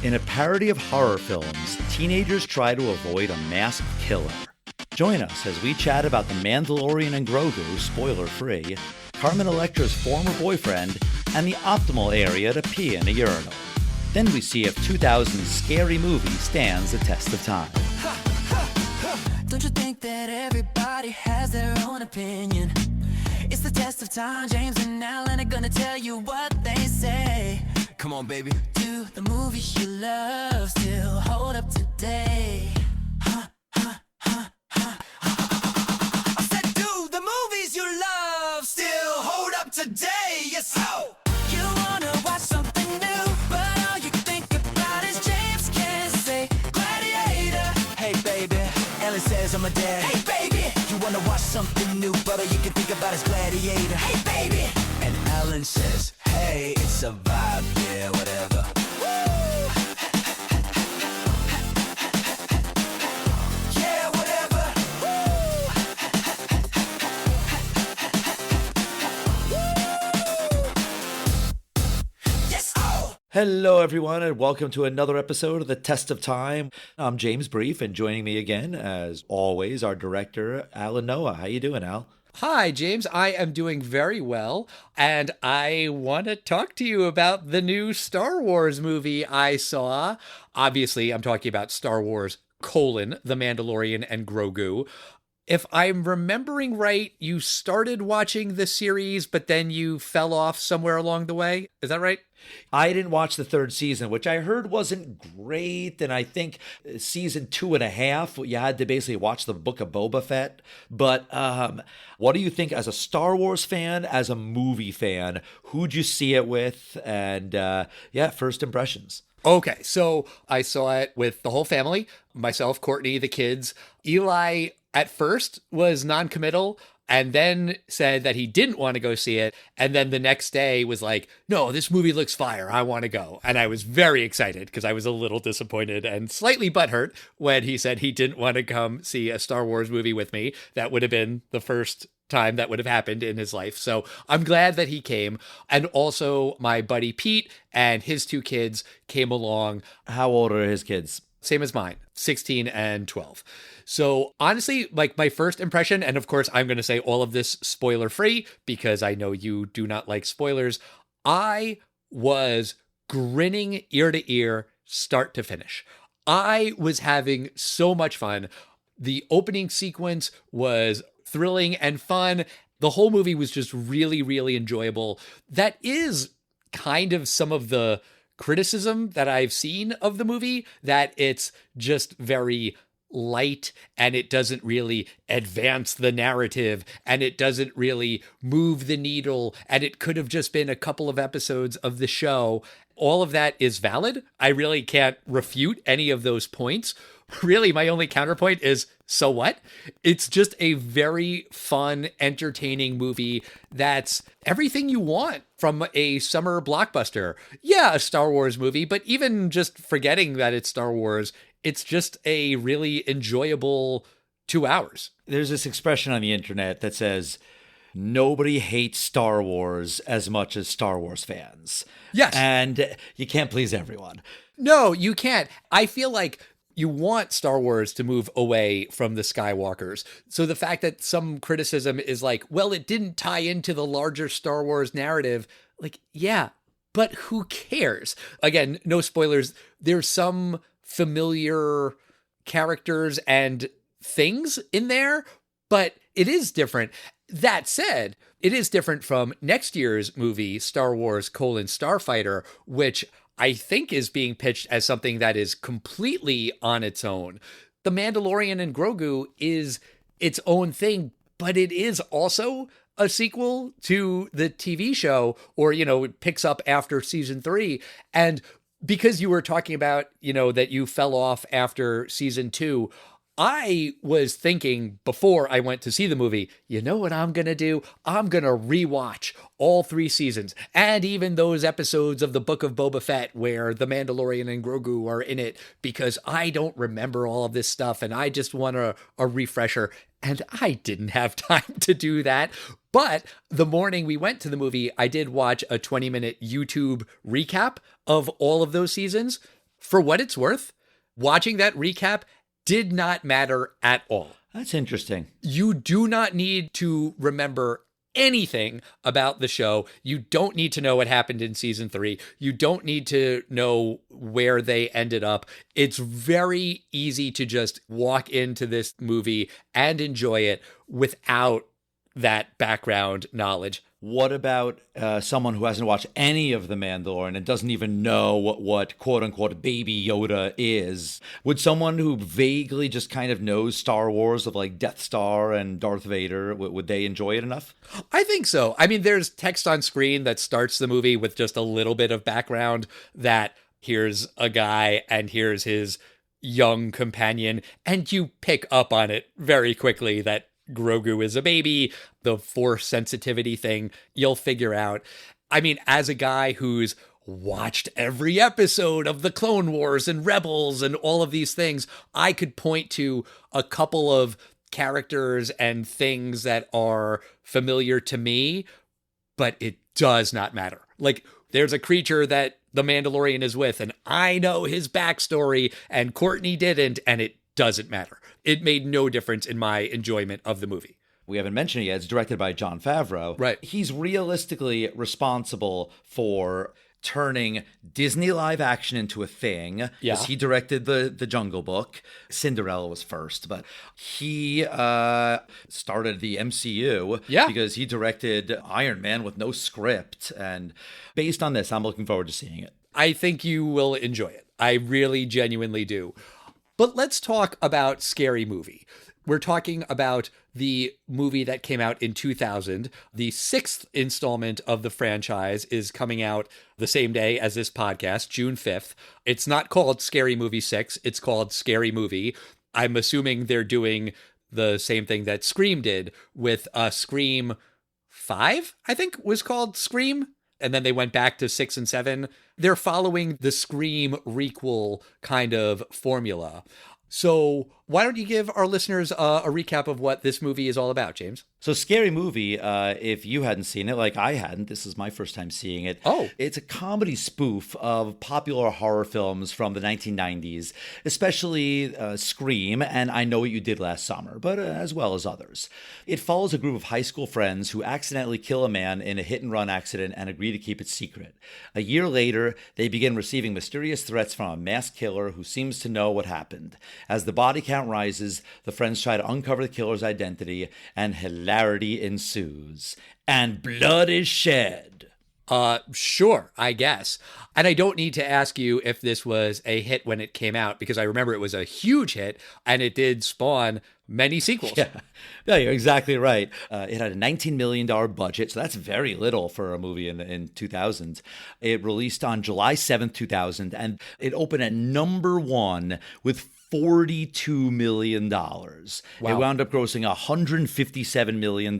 In a parody of horror films, teenagers try to avoid a masked killer. Join us as we chat about the Mandalorian and Grogu, spoiler-free, Carmen Electra's former boyfriend, and the optimal area to pee in a urinal. Then we see if 2000's scary movie stands the test of time. Don't you think that everybody has their own opinion? It's the test of time. James and Alan are gonna tell you what they say. Come on, baby. Do the movies you love still hold up today? I said, do the movies you love still hold up today? Yes, so. You wanna watch something new, but all you think about is James can't say Gladiator. Hey, baby, Ellen says I'm a dad. Hey, baby, you wanna watch something new, but all you can think about is Gladiator. Hey, baby, and Ellen says, hey, it's a vibe, yeah, whatever. Yeah, whatever. Yes, oh. Hello, everyone, and welcome to another episode of The Test of Time. I'm James Brief, and joining me again, as always, our director, Alan Noah. How you doing, Al? Hi, James. I am doing very well, and I want to talk to you about the new Star Wars movie I saw. Obviously, I'm talking about Star Wars, The Mandalorian and Grogu. If I'm remembering right, you started watching the series, but then you fell off somewhere along the way. Is that right? I didn't watch the third season, which I heard wasn't great, and I think season 2.5, you had to basically watch the Book of Boba Fett. But what do you think as a Star Wars fan, as a movie fan? Who'd you see it with? And first impressions. Okay, so I saw it with the whole family, myself, Courtney, the kids. Eli at first was non-committal and then said that he didn't want to go see it. And then the next day was like, no, this movie looks fire. I want to go. And I was very excited because I was a little disappointed and slightly butthurt when he said he didn't want to come see a Star Wars movie with me. That would have been the first time that would have happened in his life. So I'm glad that he came. And also my buddy Pete and his two kids came along. How old are his kids? Same as mine, 16 and 12. So honestly, like my first impression, and of course I'm going to say all of this spoiler free because I know you do not like spoilers. I was grinning ear to ear, start to finish. I was having so much fun. The opening sequence was thrilling and fun. The whole movie was just really, really enjoyable. That is kind of some of the criticism that I've seen of the movie, that it's just very light and it doesn't really advance the narrative and it doesn't really move the needle and it could have just been a couple of episodes of the show. All of that is valid. I really can't refute any of those points. Really, my only counterpoint is, so what? It's just a very fun, entertaining movie that's everything you want from a summer blockbuster. Yeah, a Star Wars movie, but even just forgetting that it's Star Wars, it's just a really enjoyable 2 hours. There's this expression on the internet that says, nobody hates Star Wars as much as Star Wars fans. Yes. And you can't please everyone. No, you can't. I feel like you want Star Wars to move away from the Skywalkers. So the fact that some criticism is like, well, it didn't tie into the larger Star Wars narrative. Like, yeah, but who cares? Again, no spoilers. There's some familiar characters and things in there, but it is different. That said, it is different from next year's movie, Star Wars: Starfighter, which I think is being pitched as something that is completely on its own. The Mandalorian and Grogu is its own thing, but it is also a sequel to the TV show, or, it picks up after season 3. And because you were talking about, that you fell off after season 2, I was thinking before I went to see the movie, you know what I'm going to do? I'm going to rewatch all 3 seasons and even those episodes of the Book of Boba Fett where the Mandalorian and Grogu are in it, because I don't remember all of this stuff and I just want a refresher. And I didn't have time to do that. But the morning we went to the movie, I did watch a 20-minute YouTube recap of all of those seasons. For what it's worth, watching that recap did not matter at all. That's interesting. You do not need to remember anything about the show. You don't need to know what happened in season 3. You don't need to know where they ended up. It's very easy to just walk into this movie and enjoy it without that background knowledge. What about someone who hasn't watched any of The Mandalorian and doesn't even know what quote-unquote Baby Yoda is? Would someone who vaguely just kind of knows Star Wars of like Death Star and Darth Vader, would they enjoy it enough? I think so. I mean, there's text on screen that starts the movie with just a little bit of background that here's a guy and here's his young companion, and you pick up on it very quickly that Grogu is a baby, the Force sensitivity thing, you'll figure out. I mean, as a guy who's watched every episode of the Clone Wars and Rebels and all of these things, I could point to a couple of characters and things that are familiar to me, but it does not matter. Like, there's a creature that the Mandalorian is with, and I know his backstory, and Courtney didn't, and it doesn't matter. It made no difference in my enjoyment of the movie. We haven't mentioned it yet. It's directed by Jon Favreau. Right. He's realistically responsible for turning Disney live action into a thing. Yeah. Because he directed the Jungle Book. Cinderella was first, but he started the MCU. Yeah. Because he directed Iron Man with no script. And based on this, I'm looking forward to seeing it. I think you will enjoy it. I really genuinely do. But let's talk about Scary Movie. We're talking about the movie that came out in 2000. The 6th installment of the franchise is coming out the same day as this podcast, June 5th. It's not called Scary Movie 6. It's called Scary Movie. I'm assuming they're doing the same thing that Scream did with Scream 5, I think was called Scream. And then they went back to 6 and 7. They're following the Scream requel kind of formula. So why don't you give our listeners a recap of what this movie is all about, James? So Scary Movie, if you hadn't seen it, like I hadn't, this is my first time seeing it. Oh. It's a comedy spoof of popular horror films from the 1990s, especially Scream and I Know What You Did Last Summer, but as well as others. It follows a group of high school friends who accidentally kill a man in a hit-and-run accident and agree to keep it secret. A year later, they begin receiving mysterious threats from a mass killer who seems to know what happened. As the body count rises, the friends try to uncover the killer's identity, and hilarity ensues. And blood is shed. Sure, I guess. And I don't need to ask you if this was a hit when it came out, because I remember it was a huge hit, and it did spawn many sequels. Yeah, you're exactly right. It had a $19 million budget, so that's very little for a movie in 2000. It released on July 7th, 2000, and it opened at number 1 with $42 million. Wow. It wound up grossing $157 million,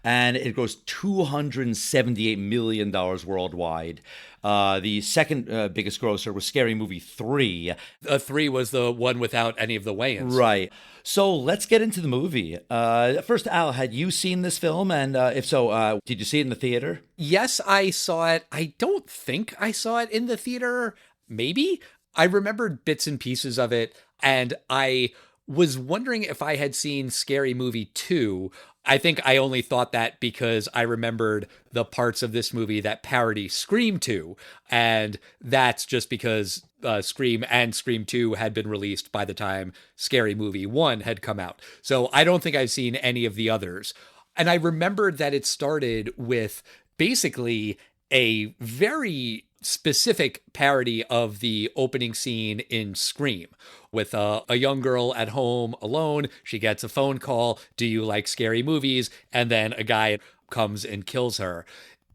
and it grossed $278 million worldwide. The second biggest grosser was Scary Movie 3. 3 was the one without any of the weigh-ins. Right. So let's get into the movie. First, Al, had you seen this film? And if so, did you see it in the theater? Yes, I saw it. I don't think I saw it in the theater. Maybe. I remembered bits and pieces of it, and I was wondering if I had seen Scary Movie 2. I think I only thought that because I remembered the parts of this movie that parody Scream 2, and that's just because Scream and Scream 2 had been released by the time Scary Movie 1 had come out. So I don't think I've seen any of the others. And I remembered that it started with basically a very specific parody of the opening scene in Scream with a young girl at home alone. She gets a phone call. Do you like scary movies? And then a guy comes and kills her.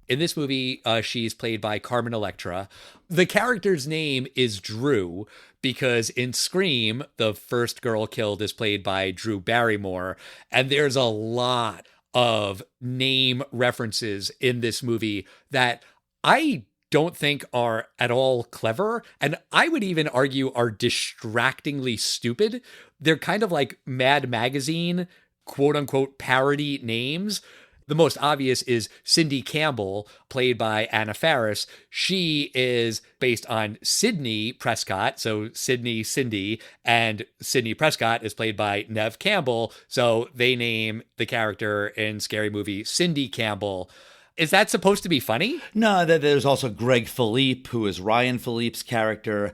In this movie, she's played by Carmen Electra. The character's name is Drew because in Scream, the first girl killed is played by Drew Barrymore. And there's a lot of name references in this movie that I don't think are at all clever, and I would even argue are distractingly stupid. They're kind of like Mad Magazine, quote unquote, parody names. The most obvious is Cindy Campbell, played by Anna Faris. She is based on Sydney Prescott, so Cindy, and Sydney Prescott is played by Neve Campbell, so they name the character in Scary Movie Cindy Campbell. Is that supposed to be funny? No, there's also Greg Philippe, who is Ryan Philippe's character.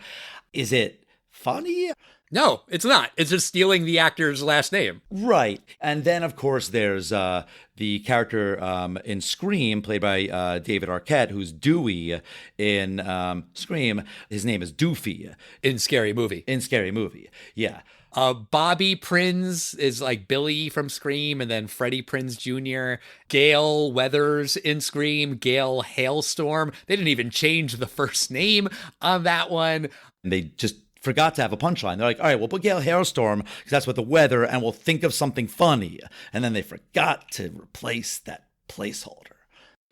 Is it funny? No, it's not. It's just stealing the actor's last name. Right. And then, of course, there's the character in Scream, played by David Arquette, who's Dewey in Scream. His name is Doofy. In Scary Movie. In Scary Movie, yeah. Bobby Prinz is like Billy from Scream, and then Freddie Prinz Jr. Gail Weathers in Scream, Gail Hailstorm. They didn't even change the first name on that one. And they just forgot to have a punchline. They're like, all right, we'll put Gail Hailstorm because that's what the weather, and we'll think of something funny. And then they forgot to replace that placeholder.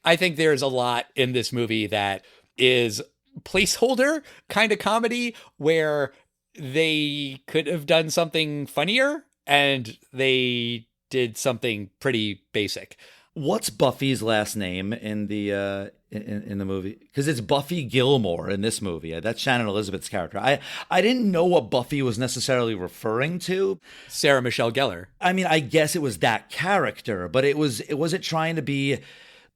I think there's a lot in this movie that is placeholder kind of comedy where they could have done something funnier and they did something pretty basic. What's Buffy's last name in the in the movie? Because it's Buffy Gilmore in this movie. That's Shannon Elizabeth's character. I didn't know what Buffy was necessarily referring to. Sarah Michelle Gellar. I mean, I guess it was that character, but was it trying to be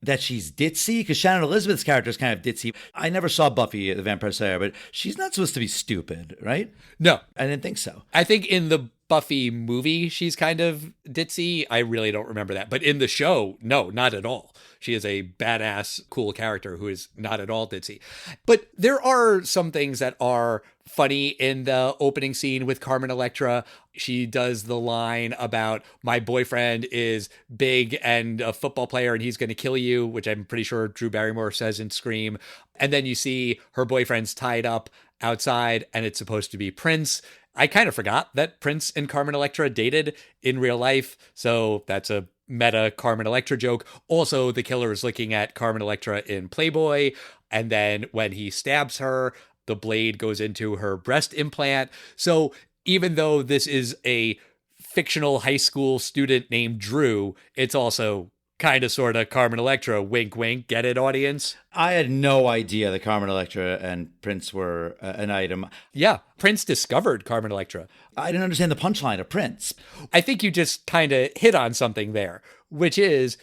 that she's ditzy? Because Shannon Elizabeth's character is kind of ditzy. I never saw Buffy the Vampire Slayer, but she's not supposed to be stupid, right? No. I didn't think so. I think in the Buffy movie, she's kind of ditzy. I really don't remember that. But in the show, no, not at all. She is a badass, cool character who is not at all ditzy. But there are some things that are funny in the opening scene with Carmen Electra. She does the line about my boyfriend is big and a football player and he's going to kill you, which I'm pretty sure Drew Barrymore says in Scream. And then you see her boyfriend's tied up outside and it's supposed to be Prince. I kind of forgot that Prince and Carmen Electra dated in real life. So that's a meta Carmen Electra joke. Also, the killer is looking at Carmen Electra in Playboy. And then when he stabs her, the blade goes into her breast implant. So even though this is a fictional high school student named Drew, it's also kind of sort of Carmen Electra, wink, wink, get it, audience? I had no idea that Carmen Electra and Prince were an item. Yeah, Prince discovered Carmen Electra. I didn't understand the punchline of Prince. I think you just kind of hit on something there, which is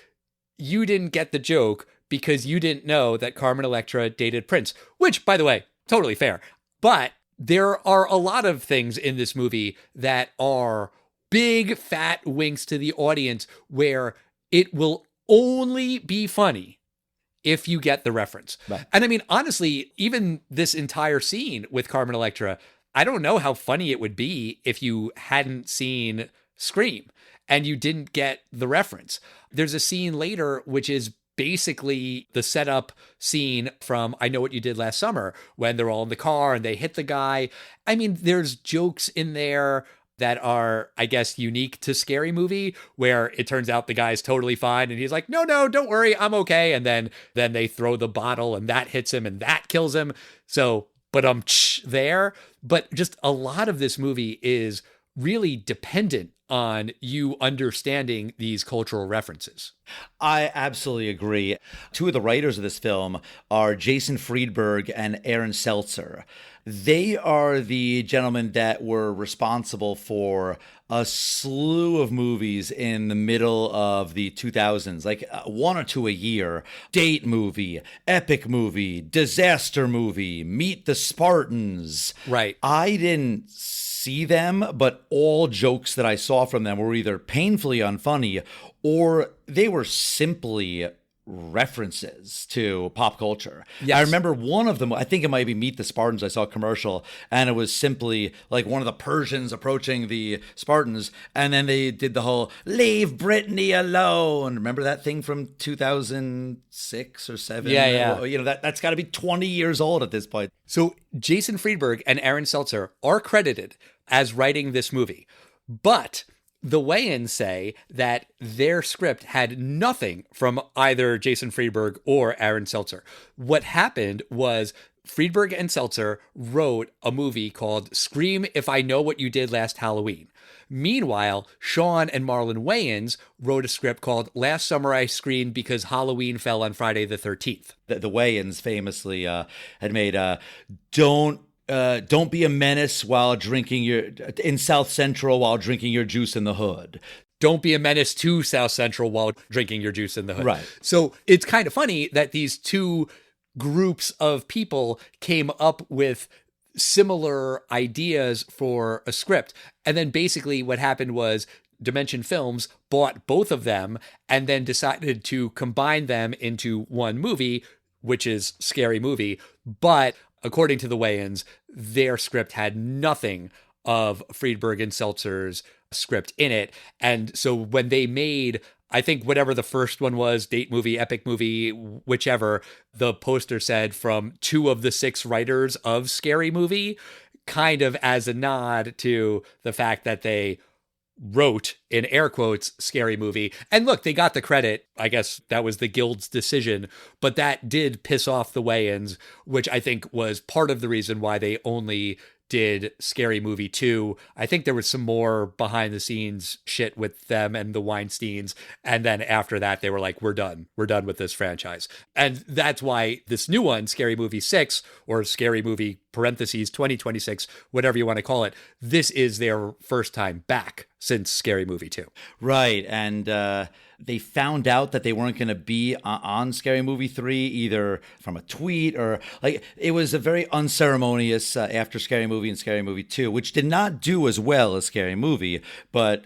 you didn't get the joke because you didn't know that Carmen Electra dated Prince, which, by the way, totally fair. But there are a lot of things in this movie that are big fat winks to the audience where it will only be funny if you get the reference. Right. And I mean, honestly, even this entire scene with Carmen Electra, I don't know how funny it would be if you hadn't seen Scream and you didn't get the reference. There's a scene later, which is basically the setup scene from I Know What You Did Last Summer when they're all in the car and they hit the guy. I mean, there's jokes in there that are, I guess, unique to Scary Movie, where it turns out the guy's totally fine and he's like, no, don't worry, I'm okay. And then they throw the bottle and that hits him and that kills him. So, but there. But just a lot of this movie is really dependent on you understanding these cultural references. I absolutely agree. Two of the writers of this film are Jason Friedberg and Aaron Seltzer. They are the gentlemen that were responsible for a slew of movies in the middle of the 2000s, like one or two a year. Date movie, epic movie, disaster movie, Meet the Spartans. Right. I didn't see them, but all jokes that I saw from them were either painfully unfunny or they were simply references to pop culture. Yes. I remember one of them, I think it might be Meet the Spartans, I saw a commercial, and it was simply like one of the Persians approaching the Spartans, and then they did the whole, leave Brittany alone. Remember that thing from 2006 or 7? Yeah. You know, that's got to be 20 years old at this point. So Jason Friedberg and Aaron Seltzer are credited as writing this movie, but the weigh-ins say that their script had nothing from either Jason Friedberg or Aaron Seltzer. What happened was Friedberg and Seltzer wrote a movie called Scream If I Know What You Did Last Halloween. Meanwhile, Sean and Marlon Wayans wrote a script called Last Summer I Screamed Because Halloween Fell on Friday the 13th. The Wayans famously had made Don't be a menace while drinking in South Central while drinking your juice in the hood. Don't be a menace to South Central while drinking your juice in the hood. Right. So it's kind of funny that these two groups of people came up with similar ideas for a script. And then basically what happened was Dimension Films bought both of them and then decided to combine them into one movie, which is Scary Movie. But according to the Wayans, their script had nothing of Friedberg and Seltzer's script in it. And so when they made, I think whatever the first one was, date movie, epic movie, whichever, the poster said from 2 of the 6 writers of Scary Movie, kind of as a nod to the fact that they wrote, in air quotes, Scary Movie. And look, they got the credit. I guess that was the Guild's decision, but that did piss off the Wayans, which I think was part of the reason why they only did Scary Movie 2. I think there was some more behind the scenes shit with them and the Weinsteins. And then after that, they were like, we're done. We're done with this franchise. And that's why this new one, Scary Movie 6, or Scary Movie parentheses 2026, whatever you want to call it, this is their first time back since Scary Movie 2. Right. And they found out that they weren't going to be on Scary Movie 3, either from a tweet or like it was a very unceremonious after Scary Movie and Scary Movie 2, which did not do as well as Scary Movie, but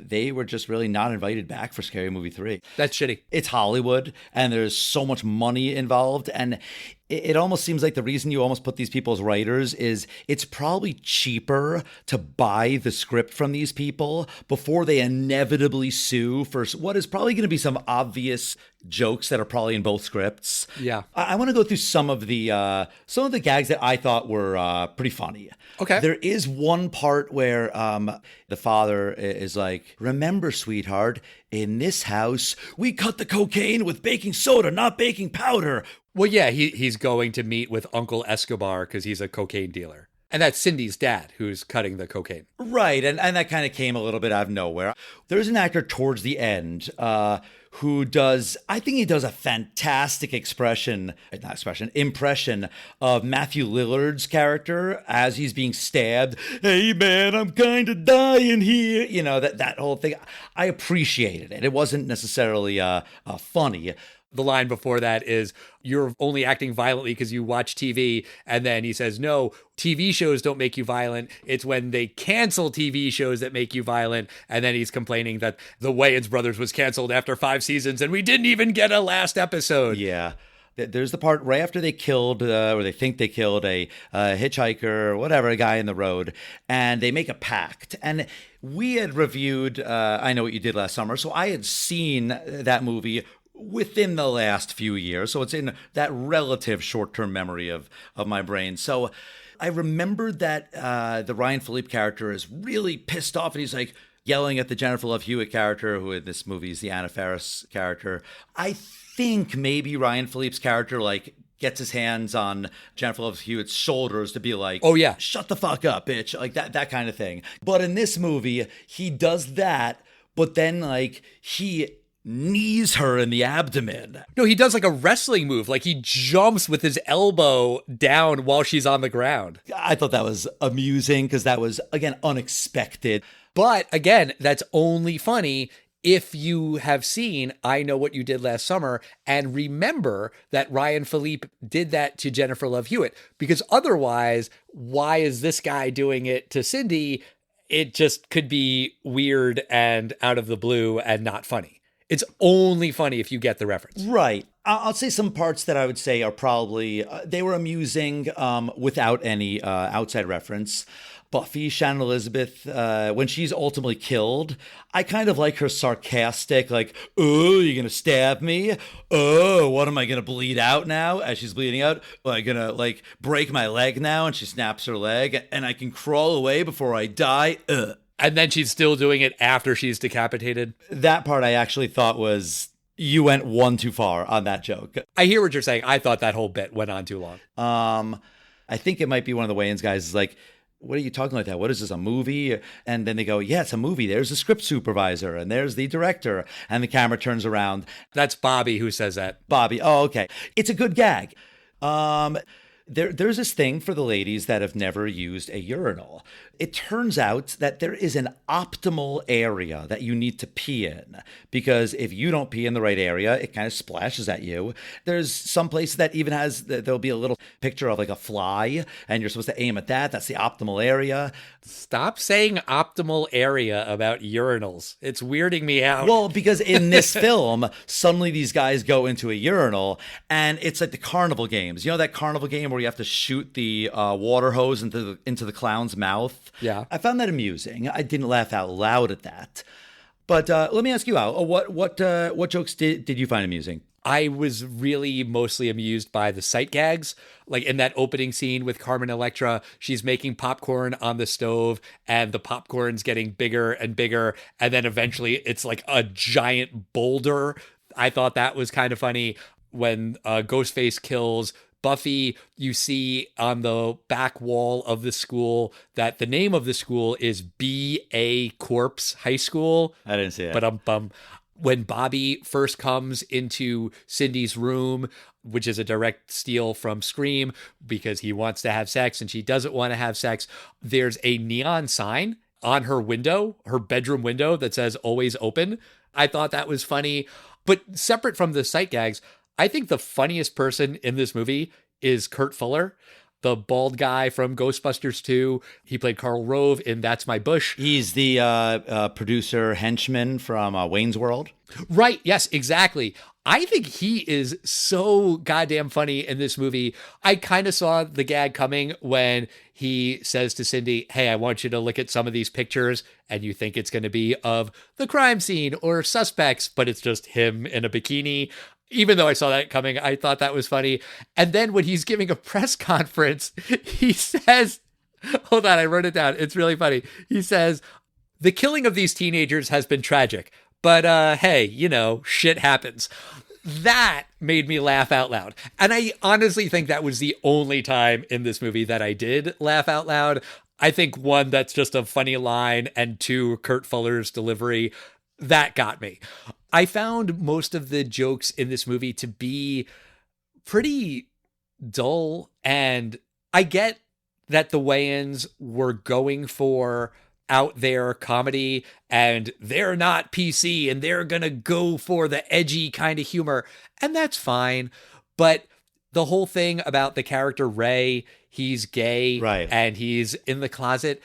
they were just really not invited back for Scary Movie 3. That's shitty. It's Hollywood and there's so much money involved, and it almost seems like the reason you almost put these people as writers is it's probably cheaper to buy the script from these people before they inevitably sue for what is probably going to be some obvious jokes that are probably in both scripts. Yeah. I want to go through some of the gags that I thought were pretty funny. Okay. There is one part where the father is like, remember, sweetheart, in this house, we cut the cocaine with baking soda, not baking powder. Well, yeah, he's going to meet with Uncle Escobar because he's a cocaine dealer. And that's Cindy's dad who's cutting the cocaine. Right, and that kind of came a little bit out of nowhere. There's an actor towards the end who does, I think he does a fantastic impression of Matthew Lillard's character as he's being stabbed. Hey man, I'm kind of dying here. You know, that whole thing. I appreciated it. It wasn't necessarily funny. The line before that is, you're only acting violently because you watch TV. And then he says, no, TV shows don't make you violent. It's when they cancel TV shows that make you violent. And then he's complaining that The Wayans Brothers was canceled after 5 seasons and we didn't even get a last episode. Yeah. There's the part right after they killed, or they think they killed a hitchhiker or whatever, a guy in the road, and they make a pact. And we had reviewed I Know What You Did Last Summer, so I had seen that movie within the last few years. So it's in that relative short-term memory of my brain. So I remembered that the Ryan Philippe character is really pissed off, and he's like yelling at the Jennifer Love Hewitt character, who in this movie is the Anna Faris character. I think maybe Ryan Philippe's character like gets his hands on Jennifer Love Hewitt's shoulders to be like, oh yeah, shut the fuck up, bitch, like that kind of thing. But in this movie, he does that, but then like he knees her in the abdomen. No, he does like a wrestling move. Like he jumps with his elbow down while she's on the ground. I thought that was amusing because that was, again, unexpected. But again, that's only funny if you have seen I Know What You Did Last Summer and remember that Ryan Philippe did that to Jennifer Love Hewitt. Because otherwise, why is this guy doing it to Cindy? It just could be weird and out of the blue and not funny. It's only funny if you get the reference. Right. I'll say some parts that I would say are probably, they were amusing without any outside reference. Buffy, Shannon Elizabeth, when she's ultimately killed, I kind of like her sarcastic, like, oh, you're going to stab me? Oh, what am I going to bleed out now? As she's bleeding out, am I going to like break my leg now? And she snaps her leg and I can crawl away before I die. And then she's still doing it after she's decapitated. That part I actually thought was You went one too far on that joke. I hear what you're saying. I thought that whole bit went on too long. I think it might be one of the Wayans guys is like, what are you talking like that? What is this, a movie? And then they go, yeah, it's a movie. There's the script supervisor and there's the director. And the camera turns around. That's Bobby who says that. Bobby. Oh, okay. It's a good gag. There's this thing for the ladies that have never used a urinal. It turns out that there is an optimal area that you need to pee in, because if you don't pee in the right area, it kind of splashes at you. There's some place that even there'll be a little picture of like a fly, and you're supposed to aim at that. That's the optimal area. Stop saying optimal area about urinals. It's weirding me out. Well, because in this film, suddenly these guys go into a urinal, and it's like the carnival games. You know that carnival game where you have to shoot the water hose into the clown's mouth? Yeah. I found that amusing. I didn't laugh out loud at that. But let me ask you, Al, what jokes did you find amusing? I was really mostly amused by the sight gags. Like in that opening scene with Carmen Electra, she's making popcorn on the stove and the popcorn's getting bigger and bigger. And then eventually it's like a giant boulder. I thought that was kind of funny. When Ghostface kills Buffy, you see on the back wall of the school that the name of the school is B.A. Corpse High School. I didn't see it. But when Bobby first comes into Cindy's room, which is a direct steal from Scream because he wants to have sex and she doesn't want to have sex, there's a neon sign on her window, her bedroom window, that says always open. I thought that was funny. But separate from the sight gags, I think the funniest person in this movie is Kurt Fuller, the bald guy from Ghostbusters 2. He played Carl Rove in That's My Bush. He's the producer henchman from Wayne's World. Right. Yes, exactly. I think he is so goddamn funny in this movie. I kind of saw the gag coming when he says to Cindy, hey, I want you to look at some of these pictures, and you think it's going to be of the crime scene or suspects, but it's just him in a bikini. Even though I saw that coming, I thought that was funny. And then when he's giving a press conference, he says, hold on, I wrote it down. It's really funny. He says, the killing of these teenagers has been tragic, but hey, you know, shit happens. That made me laugh out loud. And I honestly think that was the only time in this movie that I did laugh out loud. I think one, that's just a funny line, and two, Kurt Fuller's delivery. That got me. I found most of the jokes in this movie to be pretty dull, and I get that the Wayans were going for out there comedy and they're not PC and they're gonna go for the edgy kind of humor, and that's fine. But the whole thing about the character Ray, he's gay, right, and he's in the closet,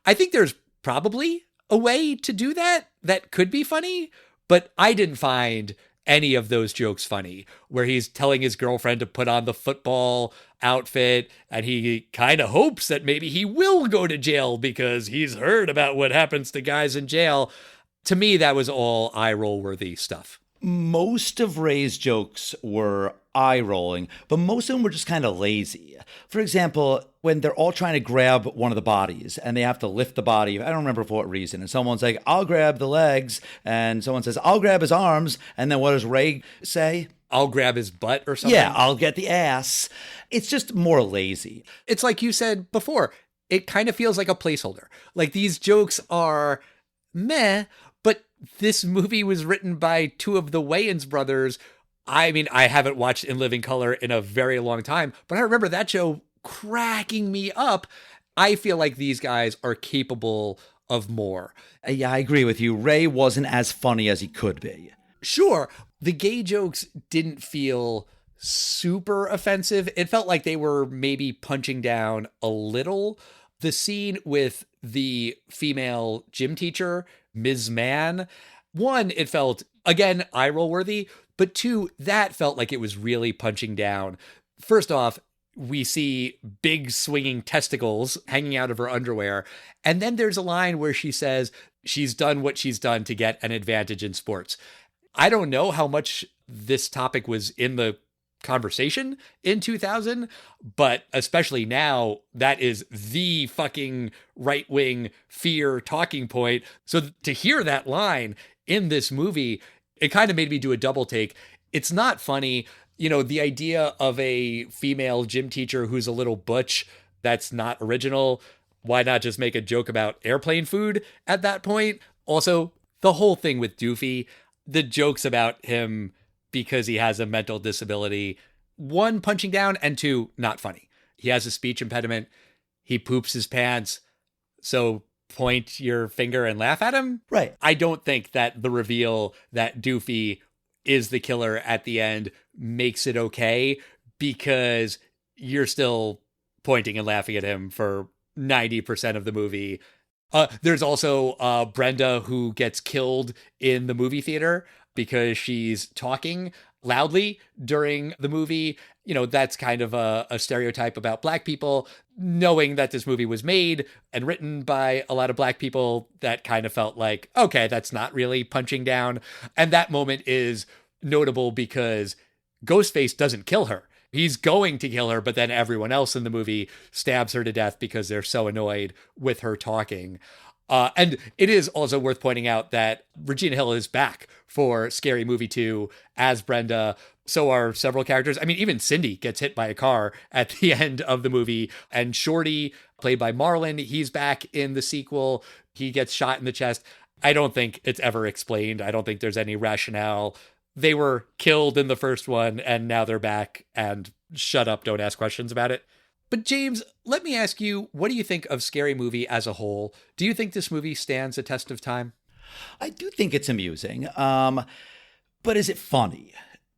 I think there's probably a way to do that could be funny, but I didn't find any of those jokes funny, where he's telling his girlfriend to put on the football outfit and he kind of hopes that maybe he will go to jail because he's heard about what happens to guys in jail. To me, that was all eye roll worthy stuff. Most of Ray's jokes were eye-rolling, but most of them were just kind of lazy. For example, when they're all trying to grab one of the bodies and they have to lift the body, I don't remember for what reason, and someone's like, I'll grab the legs, and someone says, I'll grab his arms, and then what does Ray say? I'll grab his butt or something? Yeah, I'll get the ass. It's just more lazy. It's like you said before, it kind of feels like a placeholder. Like, these jokes are meh, but this movie was written by two of the Wayans brothers. I mean, I haven't watched In Living Color in a very long time, but I remember that show cracking me up. I feel like these guys are capable of more. Yeah, I agree with you. Ray wasn't as funny as he could be. Sure, the gay jokes didn't feel super offensive. It felt like they were maybe punching down a little. The scene with the female gym teacher, Ms. Mann, one, it felt, again, eye roll worthy, but two, that felt like it was really punching down. First off, we see big swinging testicles hanging out of her underwear. And then there's a line where she says she's done what she's done to get an advantage in sports. I don't know how much this topic was in the conversation in 2000, but especially now, that is the fucking right-wing fear talking point. So to hear that line in this movie, It kind of made me do a double take. It's not funny. You know, the idea of a female gym teacher who's a little butch, that's not original. Why not just make a joke about airplane food at that point? Also, the whole thing with Doofy, the jokes about him because he has a mental disability, one, punching down, and two, not funny. He has a speech impediment. He poops his pants. So point your finger and laugh at him? Right. I don't think that the reveal that Doofy is the killer at the end makes it okay, because you're still pointing and laughing at him for 90% of the movie. There's also Brenda, who gets killed in the movie theater because she's talking loudly during the movie. You know, that's kind of a stereotype about Black people. Knowing that this movie was made and written by a lot of Black people, that kind of felt like, okay, that's not really punching down. And that moment is notable because Ghostface doesn't kill her. He's going to kill her, but then everyone else in the movie stabs her to death because they're so annoyed with her talking. And it is also worth pointing out that Regina Hill is back for Scary Movie 2 as Brenda. So are several characters. I mean, even Cindy gets hit by a car at the end of the movie. And Shorty, played by Marlon, he's back in the sequel. He gets shot in the chest. I don't think it's ever explained. I don't think there's any rationale. They were killed in the first one, and now they're back, and shut up, don't ask questions about it. But James, let me ask you, what do you think of Scary Movie as a whole? Do you think this movie stands a test of time? I do think it's amusing, but is it funny?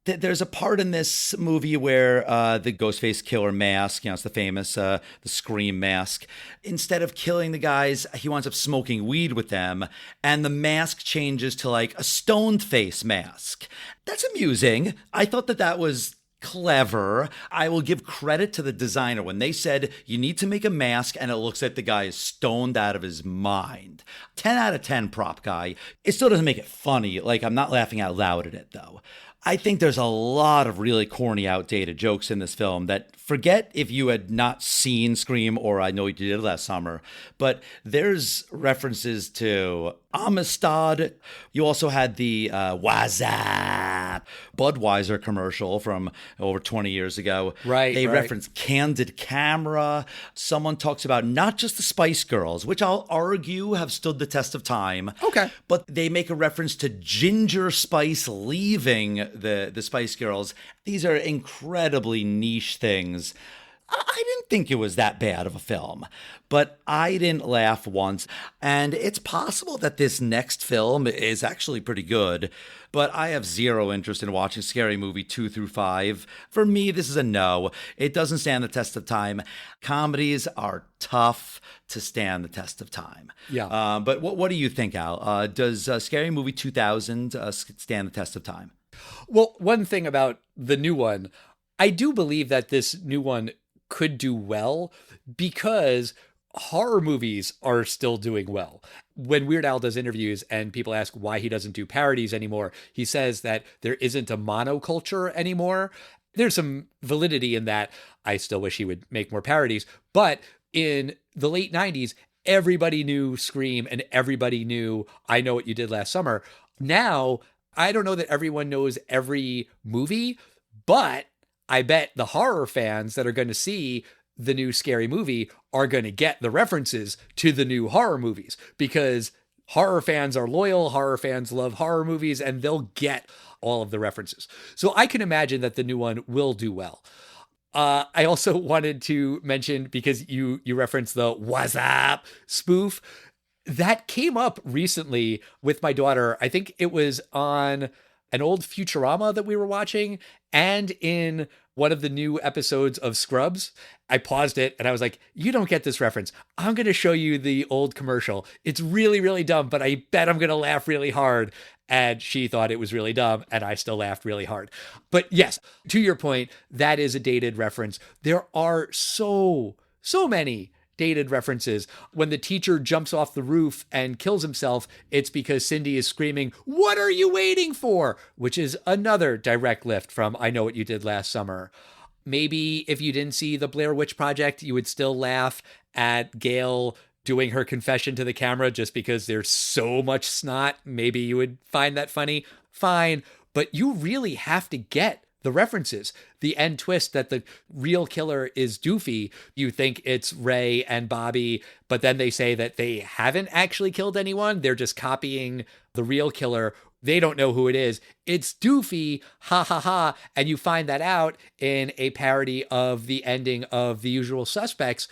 There's a part in this movie where the Ghostface killer mask, you know, it's the famous, the Scream mask. Instead of killing the guys, he winds up smoking weed with them, and the mask changes to like a stoned face mask. That's amusing. I thought that was clever. I will give credit to the designer when they said you need to make a mask and it looks like the guy is stoned out of his mind. 10 out of 10 prop guy. It still doesn't make it funny. Like, I'm not laughing out loud at it though. I think there's a lot of really corny, outdated jokes in this film that, forget if you had not seen Scream, or I know you did last summer, but there's references to Amistad. You also had the Wazap Budweiser commercial from over 20 years ago. Right. They reference Candid Camera. Someone talks about not just the Spice Girls, which I'll argue have stood the test of time. Okay. But they make a reference to Ginger Spice leaving the Spice Girls. These are incredibly niche things. I didn't think it was that bad of a film, but I didn't laugh once. And it's possible that this next film is actually pretty good, but I have zero interest in watching Scary Movie 2 through 5. For me, this is a no. It doesn't stand the test of time. Comedies are tough to stand the test of time. Yeah. But what do you think, Al? Does Scary Movie 2000 stand the test of time? Well, one thing about the new one, I do believe that this new one could do well because horror movies are still doing well. When Weird Al does interviews and people ask why he doesn't do parodies anymore, he says that there isn't a monoculture anymore. There's some validity in that. I still wish he would make more parodies. But in the late 90s, everybody knew Scream and everybody knew I Know What You Did Last Summer. Now, I don't know that everyone knows every movie, but I bet the horror fans that are going to see the new Scary Movie are going to get the references to the new horror movies, because horror fans are loyal, horror fans love horror movies, and they'll get all of the references. So I can imagine that the new one will do well. I also wanted to mention, because you referenced the "What's up" spoof, that came up recently with my daughter. I think it was on an old Futurama that we were watching, and in one of the new episodes of Scrubs. I paused it and I was like, you don't get this reference. I'm going to show you the old commercial. It's really, really dumb, but I bet I'm going to laugh really hard. And she thought it was really dumb, and I still laughed really hard. But yes, to your point, that is a dated reference. There are so many dated references. When the teacher jumps off the roof and kills himself, it's because Cindy is screaming, "What are you waiting for?" Which is another direct lift from I Know What You Did Last Summer. Maybe if you didn't see the Blair Witch Project, you would still laugh at Gail doing her confession to the camera just because there's so much snot. Maybe you would find that funny. fine, but you really have to get the references. The end twist that the real killer is Doofy. You think it's Ray and Bobby, but then they say that they haven't actually killed anyone. They're just copying the real killer. They don't know who it is. It's Doofy, ha ha ha. And you find that out in a parody of the ending of The Usual Suspects.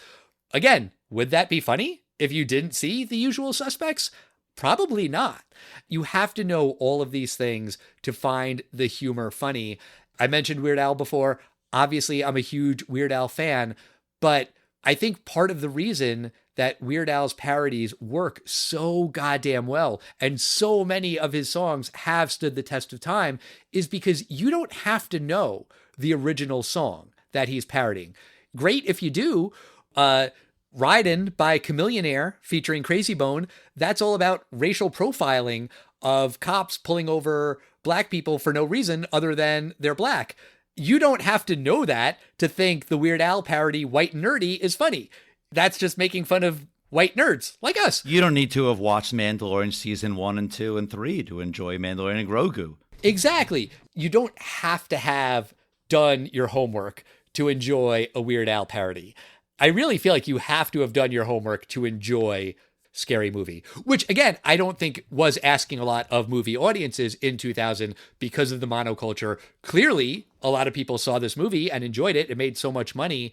Again, would that be funny if you didn't see The Usual Suspects? Probably not. You have to know all of these things to find the humor funny. I mentioned Weird Al before. Obviously, I'm a huge Weird Al fan, but I think part of the reason that Weird Al's parodies work so goddamn well, and so many of his songs have stood the test of time, is because you don't have to know the original song that he's parodying. Great if you do. Ridin' by Chameleonaire featuring Crazy Bone, that's all about racial profiling of cops pulling over black people for no reason other than they're black. You don't have to know that to think the Weird Al parody White Nerdy is funny. That's just making fun of white nerds like us. You don't need to have watched Mandalorian season 1 and 2 and 3 to enjoy Mandalorian and Grogu. Exactly. You don't have to have done your homework to enjoy a Weird Al parody. I really feel like you have to have done your homework to enjoy Scary Movie, which again, I don't think was asking a lot of movie audiences in 2000 because of the monoculture. Clearly, a lot of people saw this movie and enjoyed it. It made so much money.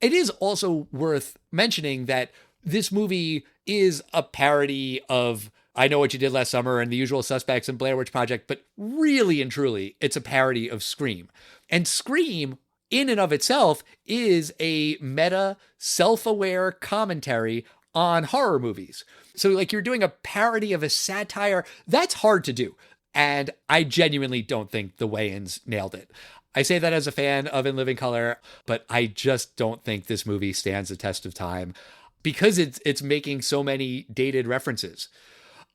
It is also worth mentioning that this movie is a parody of I Know What You Did Last Summer and The Usual Suspects and Blair Witch Project, but really and truly, it's a parody of Scream. And Scream, in and of itself, is a meta, self-aware commentary on horror movies. So like you're doing a parody of a satire, that's hard to do. And I genuinely don't think the Wayans nailed it. I say that as a fan of In Living Color, but I just don't think this movie stands the test of time because it's making so many dated references.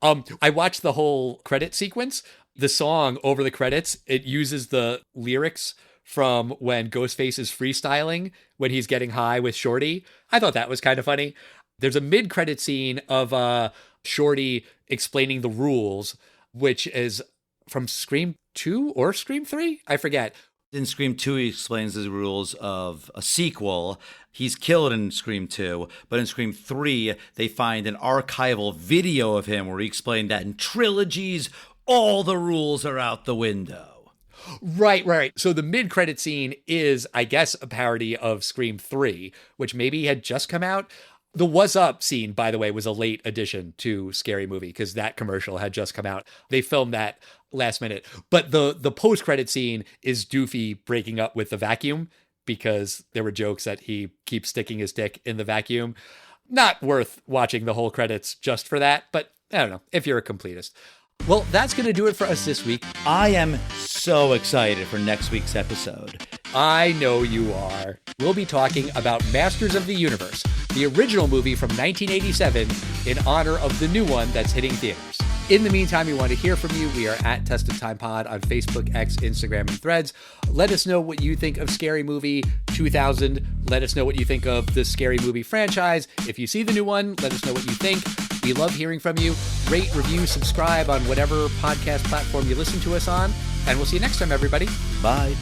I watched the whole credit sequence. The song over the credits, it uses the lyrics from when Ghostface is freestyling when he's getting high with Shorty. I thought that was kind of funny. There's a mid-credit scene of Shorty explaining the rules, which is from Scream 2 or Scream 3? I forget. In Scream 2, he explains the rules of a sequel. He's killed in Scream 2, but in Scream 3, they find an archival video of him where he explained that in trilogies, all the rules are out the window. Right. So the mid-credit scene is, I guess, a parody of Scream 3, which maybe had just come out. The What's Up scene, by the way, was a late addition to Scary Movie because that commercial had just come out. They filmed that last minute. But the post-credit scene is Doofy breaking up with the vacuum because there were jokes that he keeps sticking his dick in the vacuum. Not worth watching the whole credits just for that, but I don't know, if you're a completist. Well, that's going to do it for us this week. I am so excited for next week's episode. I know you are. We'll be talking about Masters of the Universe, the original movie from 1987, in honor of the new one that's hitting theaters. In the meantime, we want to hear from you. We are at Test of Time Pod on Facebook, X, Instagram, and Threads. Let us know what you think of Scary Movie 2000. Let us know what you think of the Scary Movie franchise. If you see the new one, let us know what you think. We love hearing from you. Rate, review, subscribe on whatever podcast platform you listen to us on. And we'll see you next time, everybody. Bye.